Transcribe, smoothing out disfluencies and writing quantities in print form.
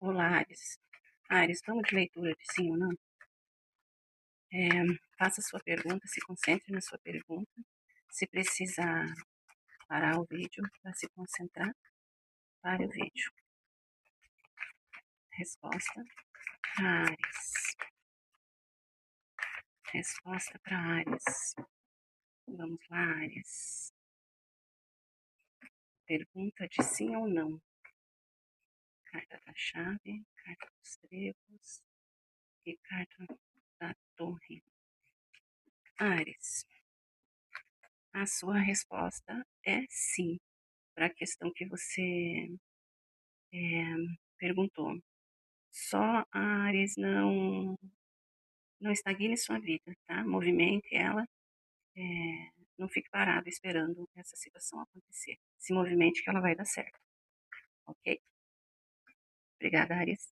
Olá, Ares. Ares, vamos de leitura de sim ou não? Faça sua pergunta, se concentre na sua pergunta. Se precisar parar o vídeo para se concentrar, pare o vídeo. Resposta para Ares. Resposta para Ares. Vamos lá, Ares. Pergunta de sim ou não. Carta da chave, carta dos trevos e carta da torre. Ares, a sua resposta é sim para a questão que você perguntou. Só a Ares não estagne sua vida, tá? Movimente ela, não fique parado esperando essa situação acontecer. Se movimente que ela vai dar certo, ok? Obrigada, Ares.